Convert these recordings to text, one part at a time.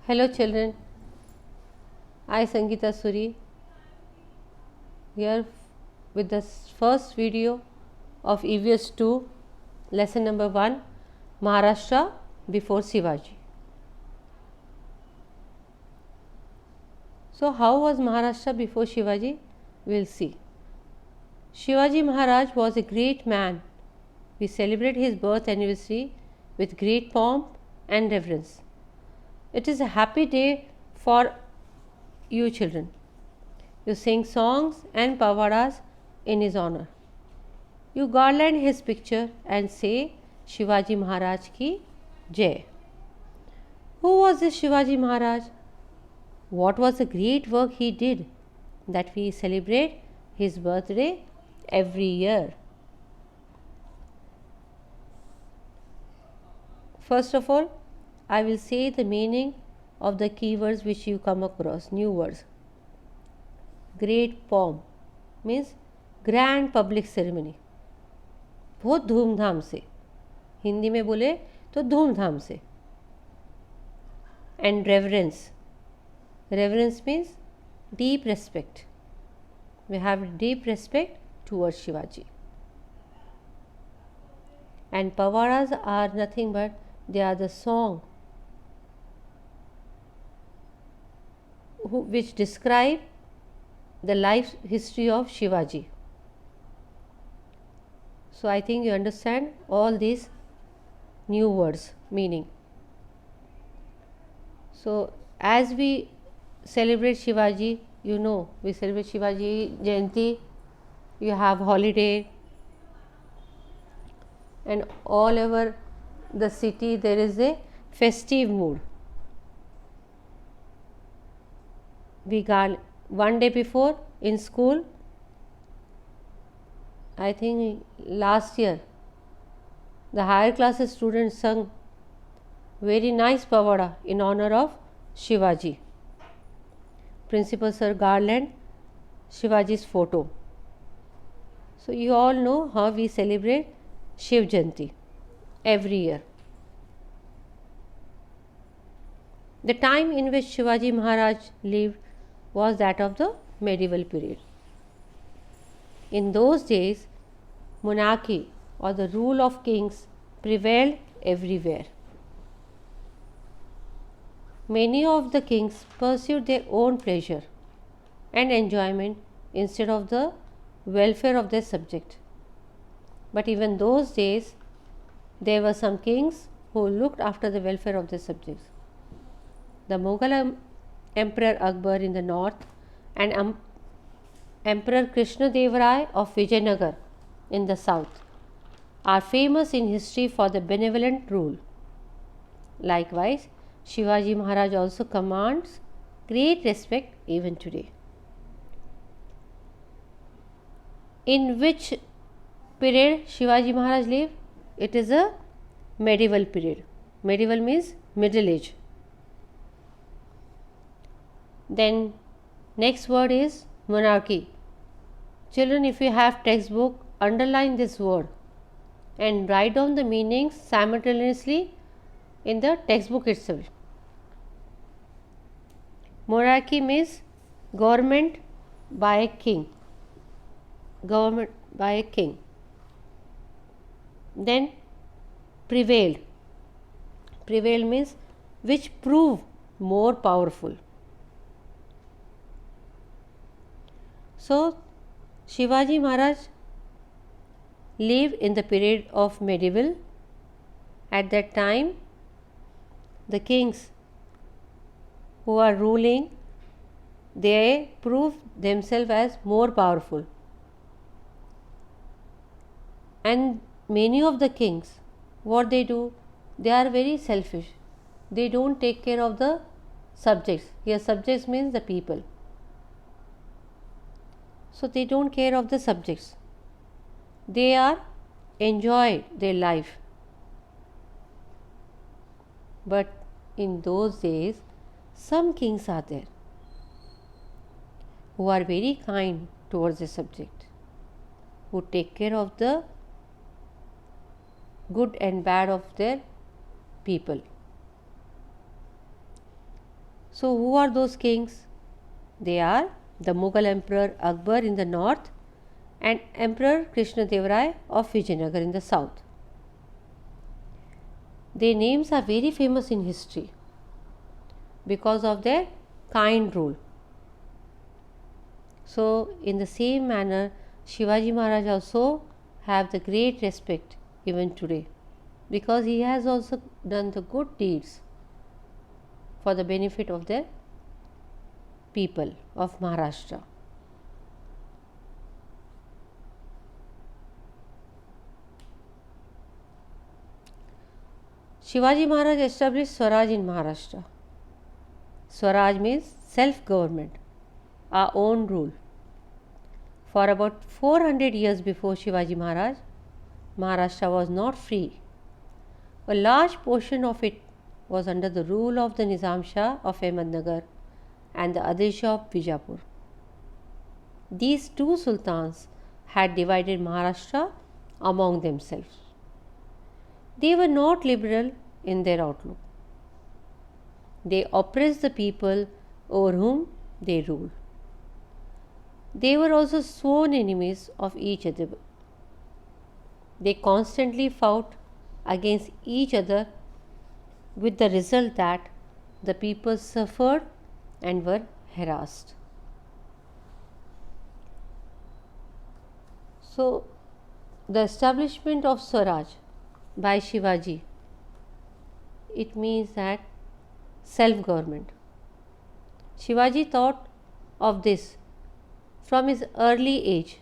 Hello children, I Sangeeta Suri here with the first video of EVS 2 lesson number 1 Maharashtra before Shivaji. So how was Maharashtra before Shivaji? We'll see. Shivaji Maharaj was a great man. We celebrate his birth anniversary with great pomp and reverence. It is a happy day for you children. You sing songs and pavadas in his honor. You garland his picture and say Shivaji Maharaj ki Jai. Who was this Shivaji Maharaj? What was the great work he did that we celebrate his birthday every year? First of all, I will say the meaning of the keywords which you come across, new words. Great pomp means grand public ceremony, बहुत धूमधाम से, हिंदी में बोले तो धूमधाम से. And reverence, reverence means deep respect. We have deep respect towards Shivaji. And powadas are nothing but they are the song which describe the life history of Shivaji. So I think you understand all these new words meaning. So as we celebrate Shivaji, you know, we celebrate Shivaji Jayanti, you have holiday, and all over the city there is a festive mood. We got one day before in school, I think last year, the higher classes students sung very nice pavada in honor of Shivaji. Principal Sir garland Shivaji's photo. So you all know how we celebrate Shiv Jayanti every year. The time in which Shivaji Maharaj lived was that of the medieval period. In those days, monarchy or the rule of kings prevailed everywhere. Many of the kings pursued their own pleasure and enjoyment instead of the welfare of their subject. But even those days, there were some kings who looked after the welfare of their subjects. The Mughal Emperor Akbar in the north and Emperor Krishna Dev Rai of Vijayanagar in the south are famous in history for the benevolent rule. Likewise, Shivaji Maharaj also commands great respect even today. In which period Shivaji Maharaj lived? It is a medieval period. Medieval means middle age. Then next word is monarchy. Children, if you have textbook, underline this word and write down the meanings simultaneously in the textbook itself. Monarchy means government by a king. Government by a king. Then prevailed. Prevailed means which prove more powerful. So Shivaji Maharaj lived in the period of medieval. At that time, the kings who are ruling, they prove themselves as more powerful. And many of the kings, what they do, they are very selfish. They don't take care of the subjects. Here subjects means the people. So they don't care of the subjects. They are enjoy their life. But in those days, some kings are there who are very kind towards the subject, who take care of the good and bad of their people. So, who are those kings? They are the Mughal Emperor Akbar in the north and Emperor Krishnadevaraya of Vijayanagar in the south. Their names are very famous in history because of their kind rule. So, in the same manner, Shivaji Maharaj also have the great respect even today because he has also done the good deeds for the benefit of the people of Maharashtra. Shivaji Maharaj established Swaraj in Maharashtra. Swaraj means self-government, our own rule. For about 400 years before Shivaji Maharaj, Maharashtra was not free. A large portion of it was under the rule of the Nizam Shah of Ahmednagar and the Adil Shah of Bijapur. These two sultans had divided Maharashtra among themselves. They were not liberal in their outlook. They oppressed the people over whom they ruled. They were also sworn enemies of each other. They constantly fought against each other with the result that the people suffered and were harassed. So, the establishment of Swaraj by Shivaji, it means that self-government. Shivaji thought of this from his early age,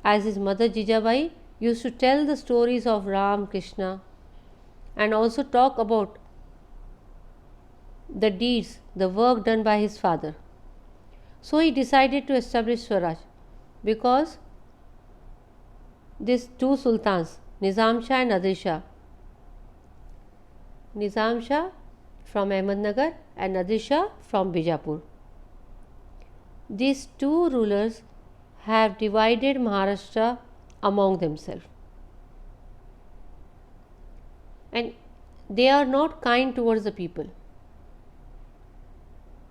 as his mother Jijabai used to tell the stories of Ram, Krishna, and also talk about the deeds, the work done by his father. So he decided to establish Swaraj because these two sultans, Nizam Shah and Adil Shah, Nizam Shah from Ahmednagar and Adil Shah from Bijapur, these two rulers have divided Maharashtra among themselves, and they are not kind towards the people.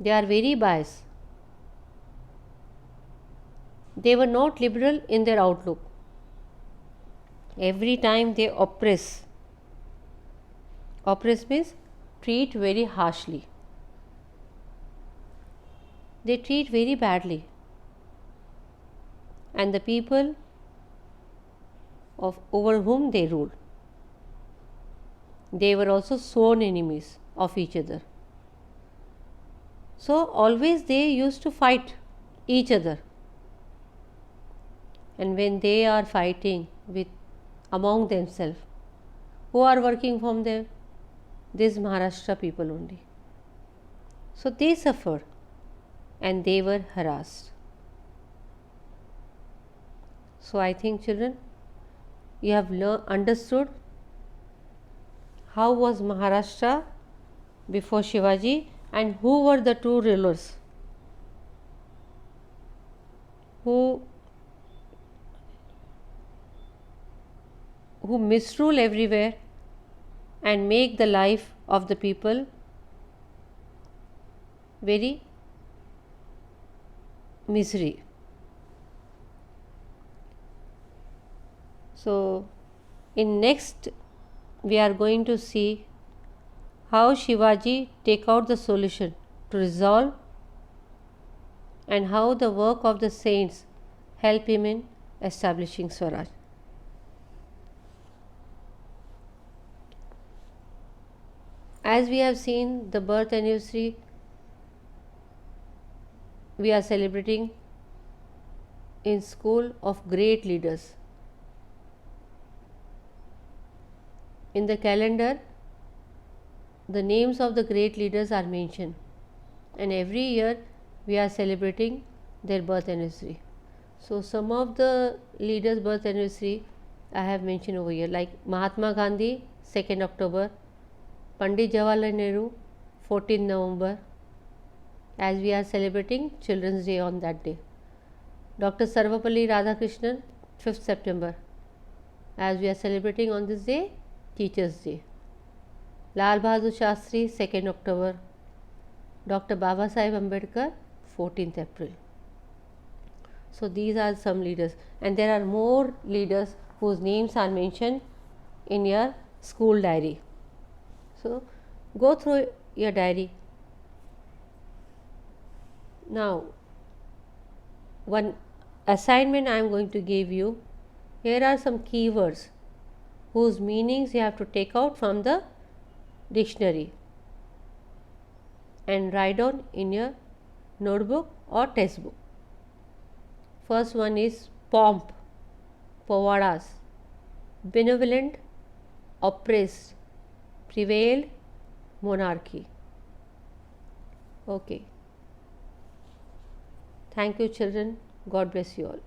They are very biased. They were not liberal in their outlook. Every time they oppress. Oppress means treat very harshly. They treat very badly. And the people over whom they rule, they were also sworn enemies of each other. So always they used to fight each other. And when they are fighting with among themselves, who are working from them? These Maharashtra people only. So they suffered and they were harassed. So I think, children, you have understood how was Maharashtra before Shivaji and who were the two rulers who misrule everywhere and make the life of the people very misery. So in next we are going to see how Shivaji take out the solution to resolve and how the work of the saints help him in establishing Swaraj. As we have seen the birth anniversary, we are celebrating in school of great leaders. In the calendar, the names of the great leaders are mentioned, and every year we are celebrating their birth anniversary. So some of the leaders' birth anniversary I have mentioned over here, like Mahatma Gandhi, 2nd October, Pandit Jawaharlal Nehru, 14th November, as we are celebrating Children's Day on that day. Dr. Sarvapalli Radhakrishnan, 5th September, as we are celebrating on this day Teachers' Day. Lal Bahadur Shastri, 2nd October, Dr. Baba Sahib Ambedkar, 14th April. So these are some leaders, and there are more leaders whose names are mentioned in your school diary. So go through your diary. Now, one assignment I am going to give you. Here are some keywords whose meanings you have to take out from the dictionary and write down in your notebook or textbook. First one is pomp, povadas, benevolent, oppressed, prevailed, monarchy. Okay. Thank you, children. God bless you all.